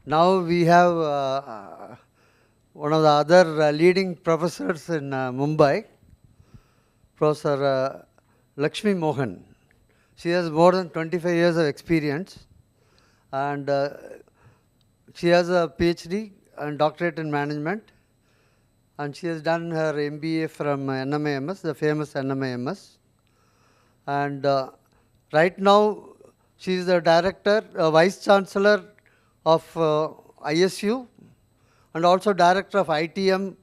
Now we have one of the other leading professors in Mumbai, Professor Lakshmi Mohan. She has more than 25 years of experience, and she has a PhD and doctorate in management, and she has done her MBA from NMAMS, the famous NMAMS. And right now, she is the director, vice chancellor of ISU, and also director of ITM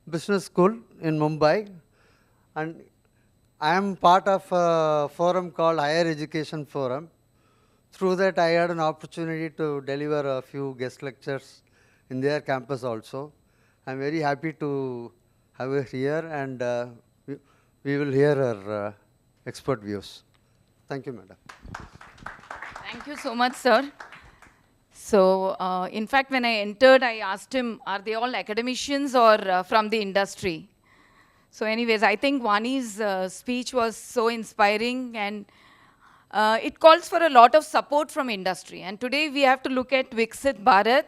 Business School in Mumbai. And I am part of a forum called Higher Education Forum. Through that, I had an opportunity to deliver a few guest lectures in their campus also. I'm very happy to have her here, and we will hear her expert views. Thank you, madam. Thank you so much, sir. So, in fact, when I entered, I asked him, are they all academicians or from the industry? So anyways, I think Vani's speech was so inspiring, and it calls for a lot of support from industry. And today we have to look at Viksit Bharat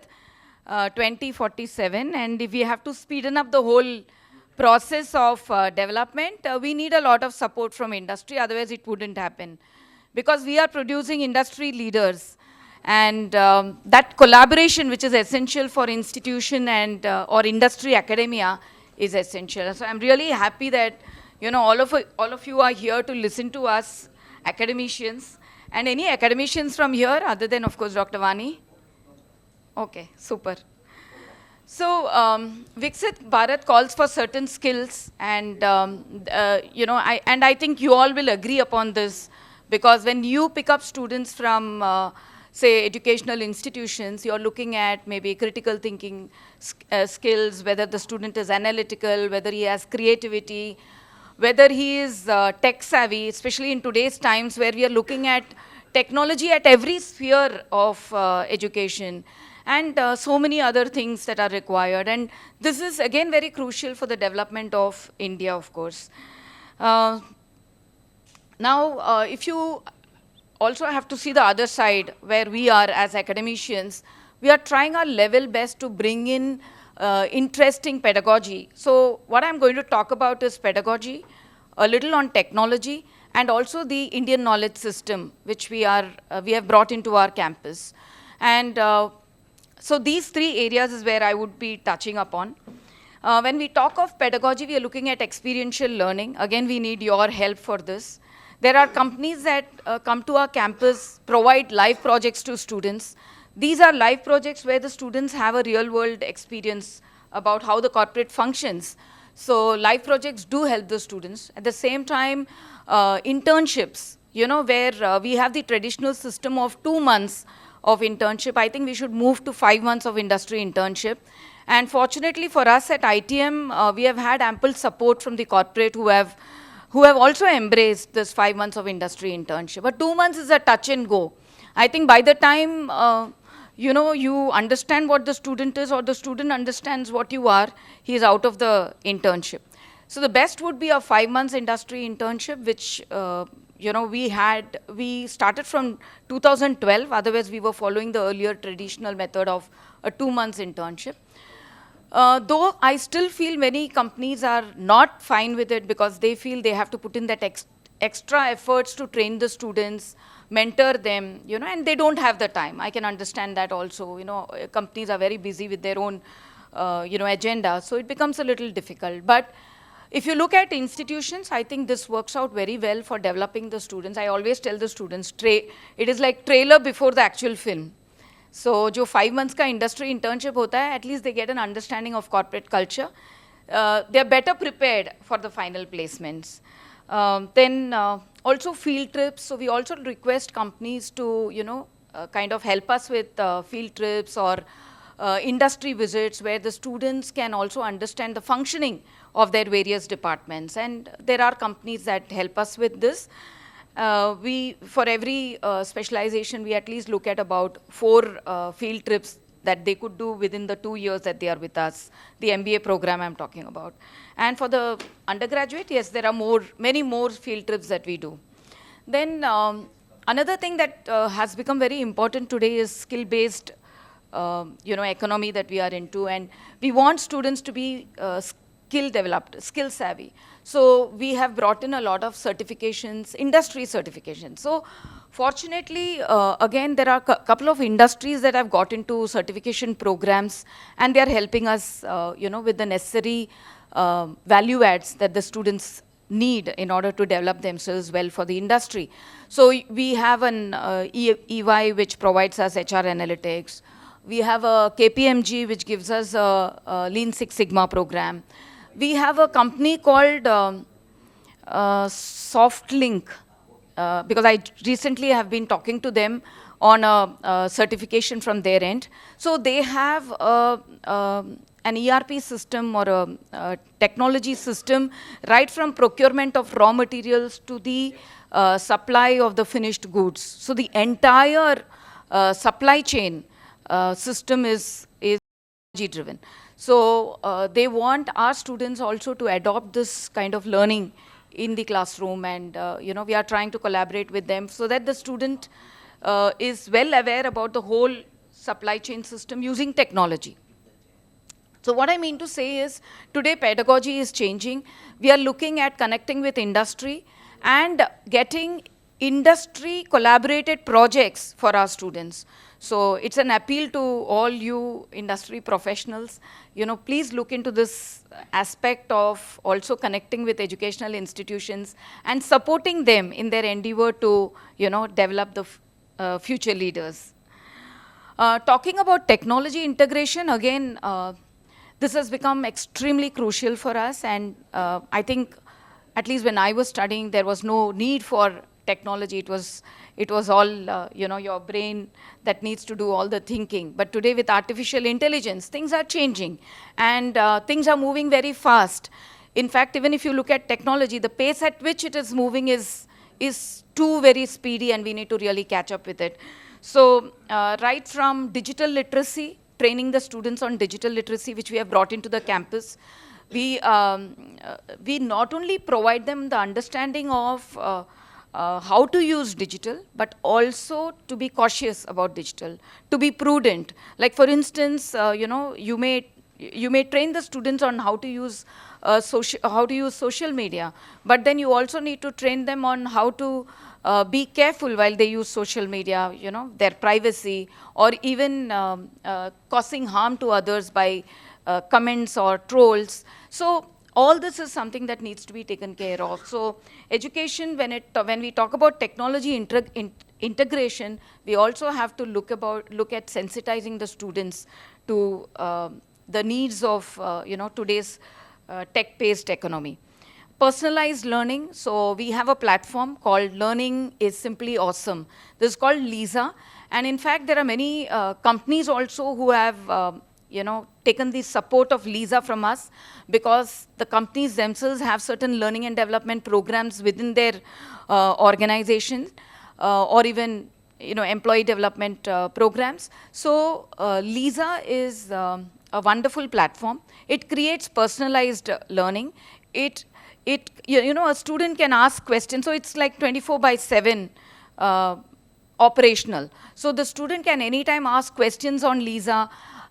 2047, and if we have to speeden up the whole process of development, we need a lot of support from industry, otherwise it wouldn't happen. Because we are producing industry leaders, and that collaboration which is essential for institution and or industry academia is essential. So I'm really happy that all of you are here to listen to us academicians. And any academicians from here other than, of course, Dr. Vani? Okay, super. So Viksit Bharat calls for certain skills, and I think you all will agree upon this, because when you pick up students from say educational institutions, you're looking at maybe critical thinking skills, whether the student is analytical, whether he has creativity, whether he is tech savvy, especially in today's times where we are looking at technology at every sphere of education, and so many other things that are required. And this is again very crucial for the development of India, of course. Now, if you also have to see the other side, where we are as academicians, we are trying our level best to bring in interesting pedagogy. So what I'm going to talk about is pedagogy, a little on technology, and also the Indian knowledge system, which we have brought into our campus. And so these three areas is where I would be touching upon. When we talk of pedagogy, we are looking at experiential learning. Again, we need your help for this. There are companies that come to our campus, provide live projects to students. These are live projects where the students have a real-world experience about how the corporate functions. So live projects do help the students. At the same time, internships, where we have the traditional system of 2 months of internship. I think we should move to 5 months of industry internship. And fortunately for us at ITM, we have had ample support from the corporate who have also embraced this 5 months of industry internship. But 2 months is a touch and go. I think by the time you understand what the student is, or the student understands what you are, he is out of the internship. So the best would be a 5 months industry internship, which we started from 2012. Otherwise, we were following the earlier traditional method of a 2 months internship. Though I still feel many companies are not fine with it, because they feel they have to put in that extra efforts to train the students, mentor them, and they don't have the time. I can understand that also. Companies are very busy with their own, agenda, so it becomes a little difficult. But if you look at institutions, I think this works out very well for developing the students. I always tell the students, it is like trailer before the actual film. So, जो 5 months का industry internship होता है, at least they get an understanding of corporate culture. They are better prepared for the final placements. Then also field trips. So we also request companies to, kind of help us with field trips or industry visits, where the students can also understand the functioning of their various departments. And there are companies that help us with this. For every specialization, we at least look at about 4 field trips that they could do within the 2 years that they are with us, the MBA program I'm talking about. And for the undergraduate, yes, there are many more field trips that we do. Then another thing that has become very important today is skill-based economy that we are into, and we want students to be skill developed, skill savvy. So we have brought in a lot of certifications, industry certifications. So fortunately, again, there are a couple of industries that have got into certification programs, and they are helping us, with the necessary value adds that the students need in order to develop themselves well for the industry. So we have an EY which provides us HR analytics. We have a KPMG which gives us a Lean Six Sigma program. We have a company called SoftLink, because I recently have been talking to them on a certification from their end. So they have an ERP system or a technology system right from procurement of raw materials to the supply of the finished goods. So the entire supply chain system is technology driven. So they want our students also to adopt this kind of learning in the classroom, and we are trying to collaborate with them so that the student is well aware about the whole supply chain system using technology. So what I mean to say is, today pedagogy is changing. We are looking at connecting with industry and getting industry collaborated projects for our students. So it's an appeal to all you industry professionals, please look into this aspect of also connecting with educational institutions and supporting them in their endeavor to, develop the future leaders. Talking about technology integration, again, this has become extremely crucial for us, and I think, at least when I was studying, there was no need for technology. It was all, your brain that needs to do all the thinking. But today, with artificial intelligence, things are changing, and things are moving very fast. In fact, even if you look at technology, the pace at which it is moving is too very speedy, and we need to really catch up with it. So right from digital literacy, training the students on digital literacy, which we have brought into the campus, we not only provide them the understanding of how to use digital, but also to be cautious about digital, to be prudent. Like for instance, you may train the students on how to use social media, but then you also need to train them on how to be careful while they use social media, their privacy, or even causing harm to others by comments or trolls. So all this is something that needs to be taken care of. So education, when we talk about technology integration, we also have to look at sensitizing the students to the needs of today's tech-based economy. Personalized learning. So we have a platform called Learning is Simply Awesome. This is called LISA, and in fact there are many companies also who have taken the support of LISA from us, because the companies themselves have certain learning and development programs within their organization, or even employee development programs. So LISA is a wonderful platform. It creates personalized learning. A student can ask questions, so it's like 24/7 operational. So the student can anytime ask questions on LISA,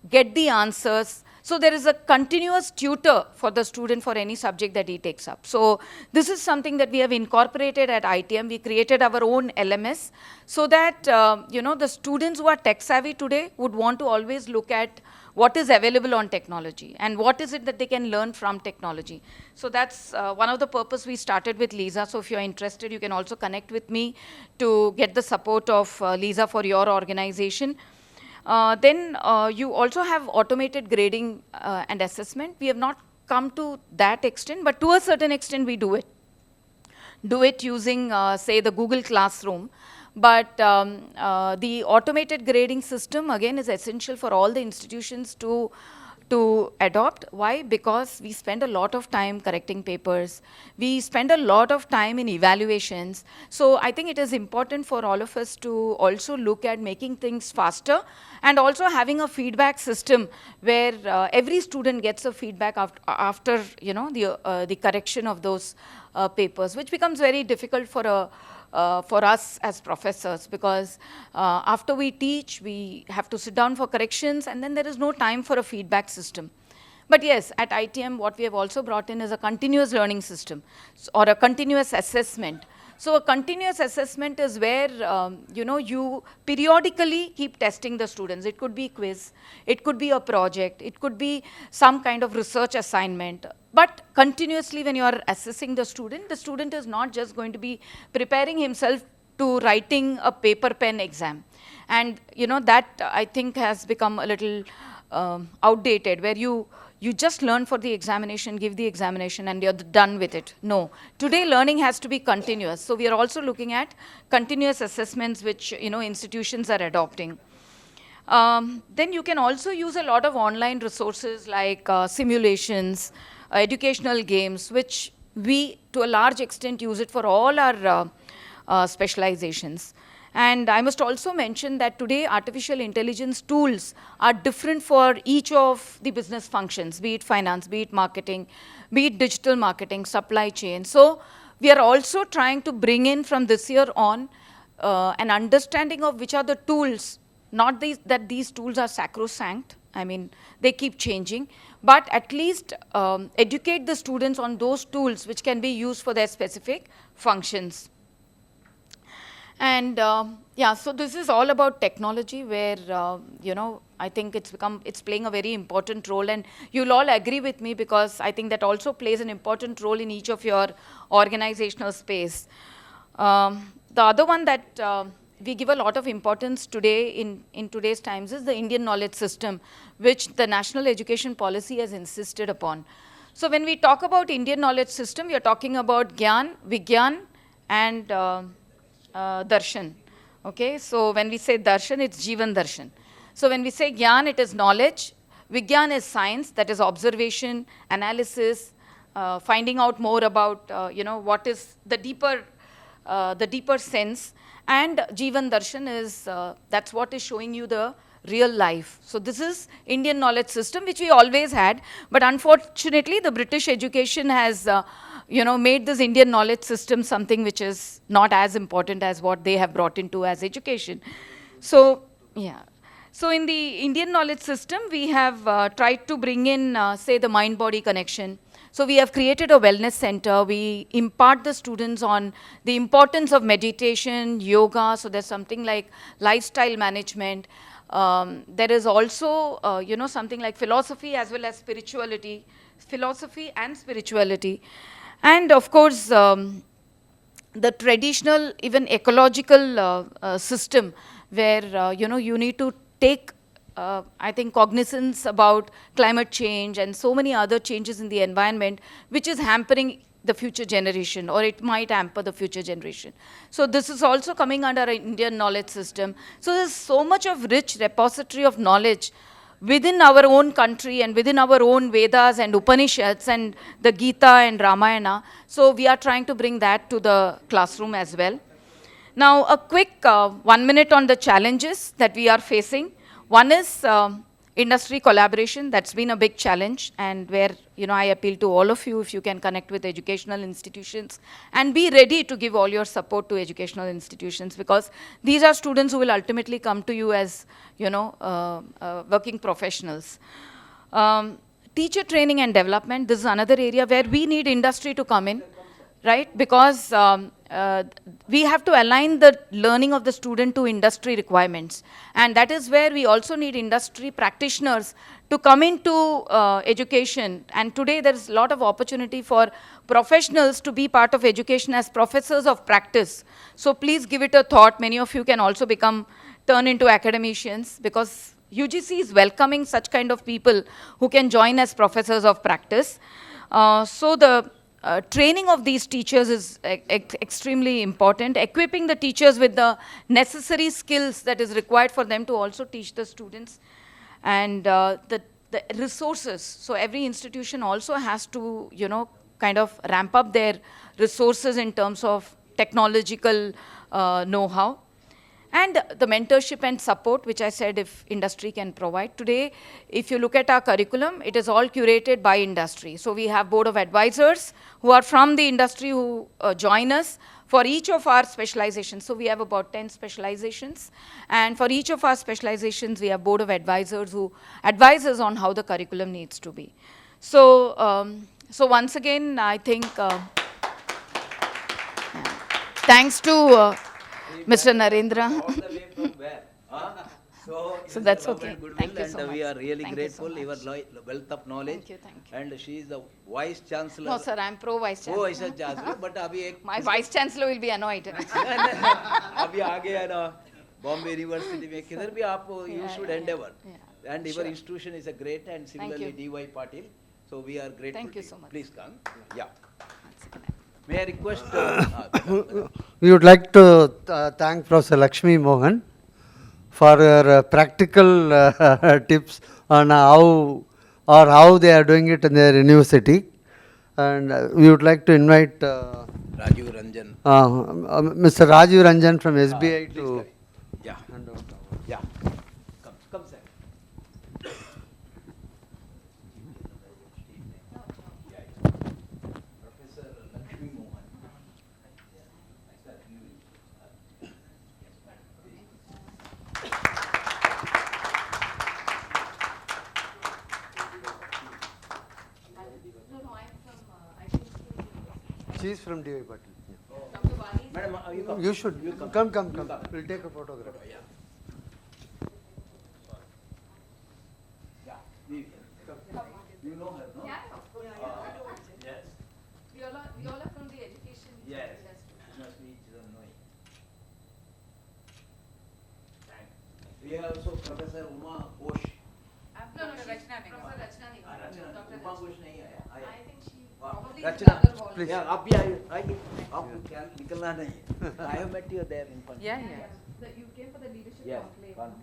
get the answers. So there is a continuous tutor for the student for any subject that he takes up. So this is something that we have incorporated at ITM. We created our own LMS so that the students who are tech savvy today would want to always look at what is available on technology and what is it that they can learn from technology. So that's one of the purpose we started with LISA. So if you're interested, you can also connect with me to get the support of LISA for your organization. Then you also have automated grading and assessment. We have not come to that extent, but to a certain extent we do it. Do it using, say, the Google Classroom. But the automated grading system, again, is essential for all the institutions to adopt. Why? Because we spend a lot of time correcting papers. We spend a lot of time in evaluations. So I think it is important for all of us to also look at making things faster, and also having a feedback system where every student gets a feedback after the correction of those papers, which becomes very difficult for for us as professors, because after we teach, we have to sit down for corrections, and then there is no time for a feedback system. But yes, at ITM, what we have also brought in is a continuous learning system, or a continuous assessment. So a continuous assessment is where, you periodically keep testing the students. It could be quiz, it could be a project, it could be some kind of research assignment. But continuously when you are assessing the student is not just going to be preparing himself to writing a paper pen exam. And that I think has become a little outdated, where you just learn for the examination, give the examination, and you're done with it. No. Today, learning has to be continuous. So we are also looking at continuous assessments, which institutions are adopting. Then you can also use a lot of online resources like simulations, educational games, which we, to a large extent, use it for all our specializations. And I must also mention that today artificial intelligence tools are different for each of the business functions, be it finance, be it marketing, be it digital marketing, supply chain. So we are also trying to bring in from this year on an understanding of which are the tools, not that these tools are sacrosanct. I mean, they keep changing, but at least educate the students on those tools which can be used for their specific functions. And yeah, so this is all about technology, where I think it's playing a very important role, and you'll all agree with me, because I think that also plays an important role in each of your organizational space. The other one that we give a lot of importance today in today's times is the Indian knowledge system, which the national education policy has insisted upon. So when we talk about Indian knowledge system, we are talking about Gyan, Vigyan, and darshan. Okay, so when we say darshan, it's Jivan darshan. So when we say Gyan, it is knowledge. Vigyan is science, that is observation, analysis, finding out more about what is the deeper sense. And Jivan darshan is that's what is showing you the real life. So this is Indian knowledge system, which we always had, but unfortunately the British education has made this Indian knowledge system something which is not as important as what they have brought into as education. So, yeah. So in the Indian knowledge system, we have tried to bring in, say, the mind-body connection. So we have created a wellness center. We impart the students on the importance of meditation, yoga. So there's something like lifestyle management. There is also, something like philosophy as well as spirituality, philosophy and spirituality. And of course, the traditional, even ecological system, where you need to take, I think, cognizance about climate change and so many other changes in the environment, which is hampering the future generation, or it might hamper the future generation. So this is also coming under an Indian knowledge system. So there's so much of rich repository of knowledge within our own country and within our own Vedas and Upanishads and the Gita and Ramayana. So we are trying to bring that to the classroom as well. Now, a quick 1 minute on the challenges that we are facing. One is industry collaboration. That's been a big challenge, and where I appeal to all of you, if you can connect with educational institutions and be ready to give all your support to educational institutions, because these are students who will ultimately come to you as working professionals. Teacher training and development. This is another area where we need industry to come in, right? Because we have to align the learning of the student to industry requirements. And that is where we also need industry practitioners to come into education. And today there is a lot of opportunity for professionals to be part of education as professors of practice. So please give it a thought. Many of you can also turn into academicians, because UGC is welcoming such kind of people who can join as professors of practice. So the training of these teachers is extremely important. Equipping the teachers with the necessary skills that is required for them to also teach the students. And the resources. So every institution also has to, kind of ramp up their resources in terms of technological know-how. And the mentorship and support, which I said if industry can provide. Today, if you look at our curriculum, it is all curated by industry. So we have board of advisors who are from the industry who join us for each of our specializations. So we have about 10 specializations, and for each of our specializations, we have board of advisors who advise us on how the curriculum needs to be. So, so once again, I think thanks to Mr. Narendra. All the way from where? Huh? So it is that's a love okay. and goodwill, Thank you and so we much. are really Thank you so grateful. Your much. wealth of knowledge. Thank you. And she is the vice chancellor. No, sir, I'm pro vice Oh, chancellor. vice chancellor. But अभी एक My vice chancellor will be annoyed. अभी आगे है ना Bombay university में किधर भी आप you Yeah, should yeah, endeavor. yeah. And your Sure. institution is a great, and similarly you. D.Y. Patil. So we are grateful. Thank you to so much. Please come. Yeah. Once again. May I request? We would like to thank Professor Lakshmi Mohan for her practical tips on how they are doing it in their university. And we would like to invite Rajiv Ranjan. Mr. Rajiv Ranjan from SBI Please to come. Yeah. hand over. Yeah. Come, sir. Professor Lakshmi Mohan. She is from DY Patil. Madam, you come. You should. You come. Come. You come. We'll take a photograph. Yeah. Yeah. You know her, no? Yeah, of course. Yes. We all are from the education Yes. industry. Must be knowing. Thanks. We have also Professor Uma Ghosh. No, Rachna. Professor Rachna. Rachna, Dr. Uma Ghosh नहीं आया. आया. I think she Wow. probably is in Rachna, the other hall. please. Yeah, आप भी आइए. आपको क्या निकलना नहीं है. I have met you there in front. Yeah. You came for the leadership Yes. conclave. Conclave.